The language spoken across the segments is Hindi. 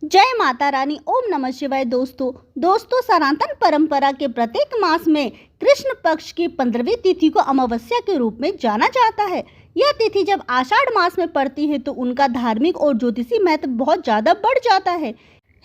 जय माता रानी। ओम नमः शिवाय। दोस्तों सनातन परंपरा के प्रत्येक मास में कृष्ण पक्ष की 15वीं तिथि को अमावस्या के रूप में जाना जाता है। यह तिथि जब आषाढ़ मास में पड़ती है तो उनका धार्मिक और ज्योतिषी महत्व बहुत ज्यादा बढ़ जाता है।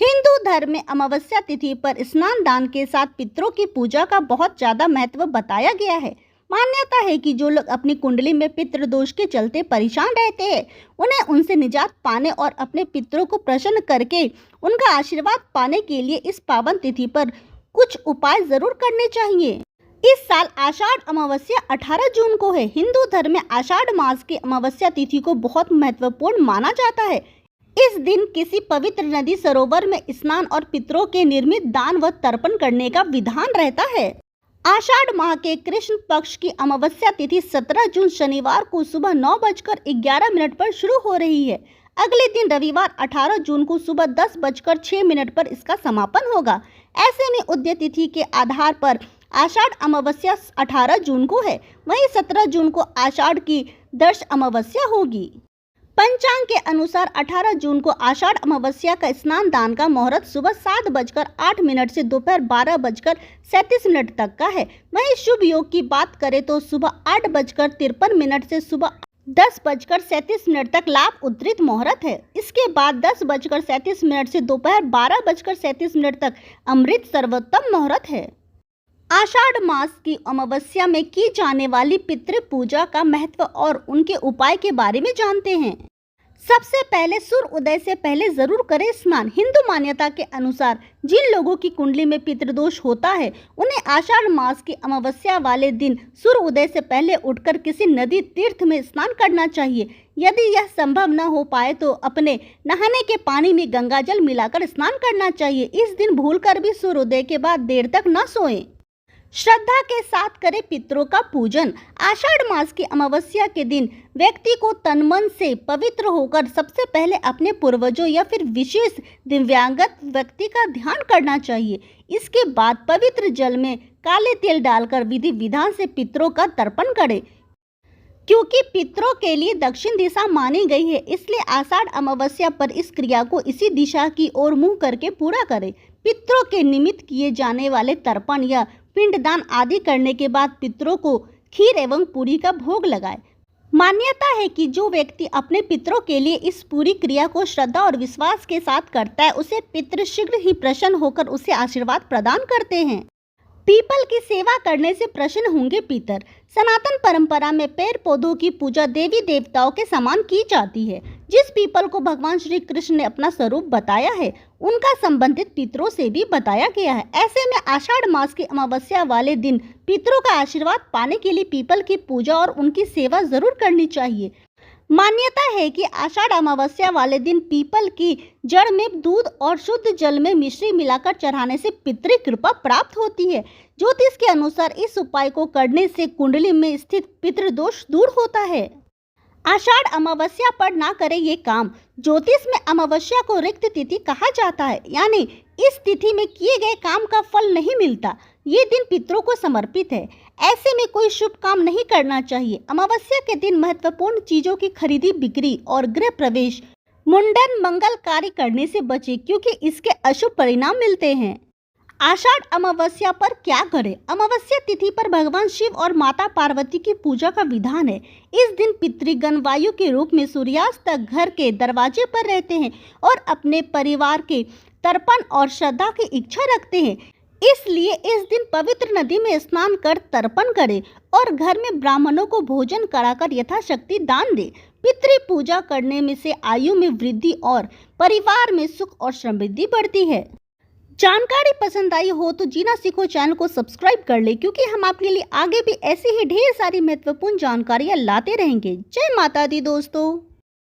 हिंदू धर्म में अमावस्या तिथि पर स्नान दान के साथ पितरों की पूजा का बहुत ज्यादा महत्व बताया गया है। मान्यता है कि जो लोग अपनी कुंडली में पितृ दोष के चलते परेशान रहते हैं, उन्हें उनसे निजात पाने और अपने पितरों को प्रसन्न करके उनका आशीर्वाद पाने के लिए इस पावन तिथि पर कुछ उपाय जरूर करने चाहिए। इस साल आषाढ़ अमावस्या 18 जून को है। हिंदू धर्म में आषाढ़ मास की अमावस्या तिथि को बहुत महत्वपूर्ण माना जाता है। इस दिन किसी पवित्र नदी सरोवर में स्नान और पितरों के निर्मित दान व तर्पण करने का विधान रहता है। आषाढ़ माह के कृष्ण पक्ष की अमावस्या तिथि 17 जून शनिवार को सुबह 9:11 पर शुरू हो रही है। अगले दिन रविवार 18 जून को सुबह 10:06 पर इसका समापन होगा। ऐसे में उदय तिथि के आधार पर आषाढ़ अमावस्या 18 जून को है, वहीं 17 जून को आषाढ़ की दर्श अमावस्या होगी। पंचांग के अनुसार 18 जून को आषाढ़ अमावस्या का स्नान दान का मुहूर्त सुबह 7:08 से दोपहर 12:37 तक का है। वहीं शुभ योग की बात करें तो सुबह 8:53 से सुबह 10:37 तक लाभ उद्धृत मुहूर्त है। इसके बाद 10:37 से दोपहर 12:37 तक अमृत सर्वोत्तम मुहूर्त है। आषाढ़ मास की अमावस्या में की जाने वाली पितृ पूजा का महत्व और उनके उपाय के बारे में जानते हैं। सबसे पहले सूर्य उदय से पहले जरूर करें स्नान। हिंदू मान्यता के अनुसार जिन लोगों की कुंडली में पितृदोष होता है, उन्हें आषाढ़ मास की अमावस्या वाले दिन सूर्य उदय से पहले उठकर किसी नदी तीर्थ में स्नान करना चाहिए। यदि यह संभव न हो पाए तो अपने नहाने के पानी में गंगाजल मिलाकर स्नान करना चाहिए। इस दिन भूलकर भी सूर्योदय के बाद देर तक न सोएं। श्रद्धा के साथ करें पितरों का पूजन। आषाढ़ मास की अमावस्या के दिन व्यक्ति को तन मन से पवित्र होकर सबसे पहले अपने पूर्वजों या फिर विशेष दिव्यांगत व्यक्ति का ध्यान करना चाहिए। इसके बाद पवित्र जल में काले तेल डालकर विधि विधान से पितरों का तर्पण करें। क्योंकि पितरों के लिए दक्षिण दिशा मानी गई है, इसलिए आषाढ़ अमावस्या पर इस क्रिया को इसी दिशा की ओर मुंह करके पूरा करें। पितरों के निमित्त किए जाने वाले तर्पण या पिंडदान आदि करने के बाद पितरों को खीर एवं पूरी का भोग लगाए। मान्यता है कि जो व्यक्ति अपने पितरों के लिए इस पूरी क्रिया को श्रद्धा और विश्वास के साथ करता है, उसे पितृ शीघ्र ही प्रसन्न होकर उसे आशीर्वाद प्रदान करते हैं। पीपल की सेवा करने से प्रसन्न होंगे पितर। सनातन परंपरा में पेड़ पौधों की पूजा देवी देवताओं के समान की जाती है। जिस पीपल को भगवान श्री कृष्ण ने अपना स्वरूप बताया है, उनका संबंधित पितरों से भी बताया गया है। ऐसे में आषाढ़ मास की अमावस्या वाले दिन पितरों का आशीर्वाद पाने के लिए पीपल की पूजा और उनकी सेवा जरूर करनी चाहिए। मान्यता है कि आषाढ़ अमावस्या वाले दिन पीपल की जड़ में दूध और शुद्ध जल में मिश्री मिलाकर चढ़ाने से पितृ कृपा प्राप्त होती है। ज्योतिष के अनुसार इस उपाय को करने से कुंडली में स्थित पितृदोष दूर होता है। आषाढ़ अमावस्या पर ना करें ये काम। ज्योतिष में अमावस्या को रिक्त तिथि कहा जाता है, यानी इस तिथि में किए गए काम का फल नहीं मिलता। ये दिन पितरों को समर्पित है। ऐसे में कोई शुभ काम नहीं करना चाहिए। अमावस्या के दिन महत्वपूर्ण चीजों की खरीदी बिक्री और गृह प्रवेश, मुंडन, मंगल कार्य करने से बचें, क्योंकि इसके अशुभ परिणाम मिलते हैं। आषाढ़ अमावस्या पर क्या करें? अमावस्या तिथि पर भगवान शिव और माता पार्वती की पूजा का विधान है। इस दिन पितृगण वायु के रूप में सूर्यास्त तक घर के दरवाजे पर रहते हैं और अपने परिवार के तर्पण और श्रद्धा की इच्छा रखते हैं। इसलिए इस दिन पवित्र नदी में स्नान कर तर्पण करें और घर में ब्राह्मणों को भोजन कराकर यथाशक्ति दान दें। पितृ पूजा करने में से आयु में वृद्धि और परिवार में सुख और समृद्धि बढ़ती है। जानकारी पसंद आई हो तो जीना सीखो चैनल को सब्सक्राइब कर ले, क्योंकि हम आपके लिए आगे भी ऐसी ही ढेर सारी महत्वपूर्ण जानकारियां लाते रहेंगे। जय माता दी दोस्तों।